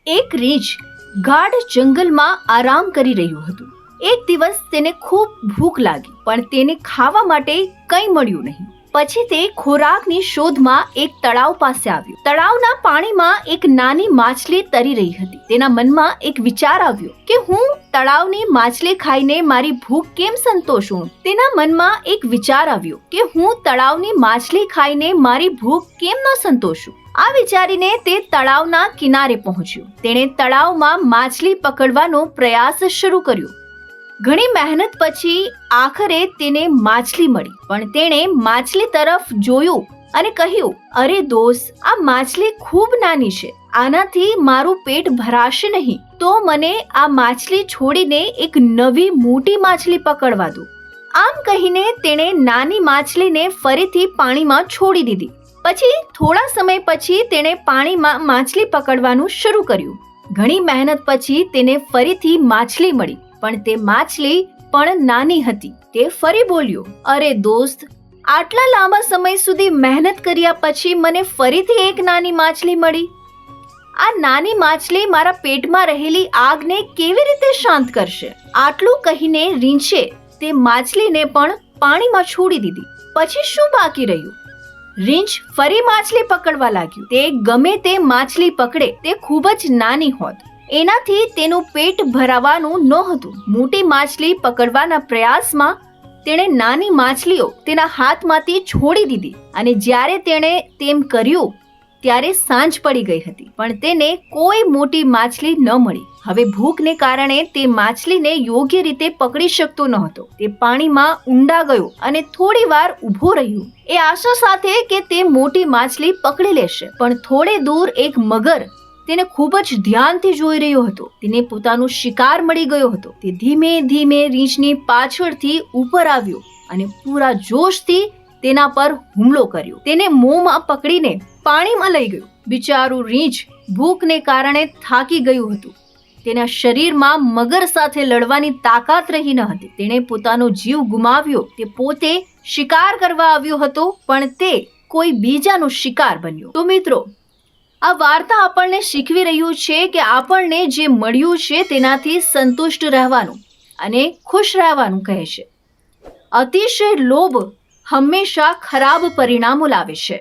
એક રીંછ ગાઢ જંગલમાં આરામ કરી રહ્યું હતું. એક દિવસ તેને ખૂબ ભૂખ લાગી, પણ તેને ખાવા માટે કંઈ મળ્યું નહીં. પછી તે ખોરાકની શોધમાં એક તળાવ પાસે આવ્યો. તળાવના પાણીમાં એક નાની માછલી તરી રહી હતી. તેના મનમાં એક વિચાર આવ્યો કે હું તળાવની માછલી ખાઈને મારી ભૂખ કેમ સંતોષું. તેના મનમાં એક વિચાર આવ્યો કે હું તળાવની માછલી ખાઈને મારી ભૂખ કેમ ન સંતોષું. આ વિચારીને તે તળાવના કિનારે પહોંચ્યો. તેણે તળાવમાં માછલી પકડવાનો પ્રયાસ શરૂ કર્યો. ઘણી મહેનત પછી આખરે તેને માછલી મળી, પણ તેણે માછલી તરફ જોયું અને કહ્યું, અરે દોસ્ત, આ માછલી ખૂબ નાની છે. આનાથી મારું પેટ ભરાશે નહીં. તો મને આ માછલી છોડીને એક નવી મોટી માછલી પકડવા દો. આમ કહીને તેણે નાની માછલીને ફરીથી પાણીમાં છોડી દીધી. પછી થોડા સમય પછી તેણે પાણીમાં માછલી પકડવાનું શરૂ કર્યું. ઘણી મહેનત પછી તેને ફરીથી માછલી મળી, પણ તે માછલી પણ નાની હતી. તે ફરી બોલ્યો, અરે દોસ્ત, આટલા લાંબા સમય સુધી મહેનત કર્યા પછી મને ફરીથી એક નાની માછલી મળી. આ નાની માછલી મારા પેટમાં રહેલી આગને કેવી રીતે શાંત કરશે? આટલું કહીને રીંછે તે માછલીને પણ પાણીમાં છોડી દીધી. પછી શું બાકી રહ્યું? રીંછ ફરી માછલી પકડવા લાગ્યું. તે ગમે તે માછલી પકડે તે ખૂબ જ નાની હોત. એનાથી તેનું પેટ ભરાવાનું નહોતું. મોટી માછલી પકડવાના પ્રયાસમાં તેણે નાની માછલીઓ તેના હાથમાંથી છોડી દીધી, અને જ્યારે તેણે તેમ કર્યું ત્યારે સાંજ પડી ગઈ હતી, પણ તેને કોઈ મોટી માછલી ન મળી. હવે ભૂખને કારણે તે માછલીને યોગ્ય રીતે પકડી શકતો ન હતો. તે પાણીમાં ઊંડા ગયો અને થોડી વાર ઊભો રહ્યો, એ આશા સાથે કે તે મોટી માછલી પકડી લેશે. પણ થોડે દૂર એક મગર તેને ખૂબ જ ધ્યાનથી જોઈ રહ્યો હતો. તેને પોતાનો શિકાર મળી ગયો હતો. તે ધીમે ધીમે રીંછની પાછળથી ઉપર આવ્યો અને પૂરા જોશથી તેના પર હુમલો કર્યો. તેને મોંમાં પકડીને પાણીમાં લઈ ગયો. બિચારું રીંછ ભૂખને કારણે થાકી ગયું હતું. તેના શરીરમાં મગર સાથે લડવાની તાકાત રહી ન હતી. તેણે પોતાનો જીવ ગુમાવ્યો. તે પોતે શિકાર કરવા આવ્યો હતો, પણ તે કોઈ બીજાનો શિકાર બન્યો. તો મિત્રો, આ વાર્તા આપણને શીખવી રહ્યું છે કે આપણને જે મળ્યું છે તેનાથી સંતુષ્ટ રહેવાનું અને ખુશ રહેવાનું કહે છે. અતિશય લોભ હંમેશા ખરાબ પરિણામો લાવે છે.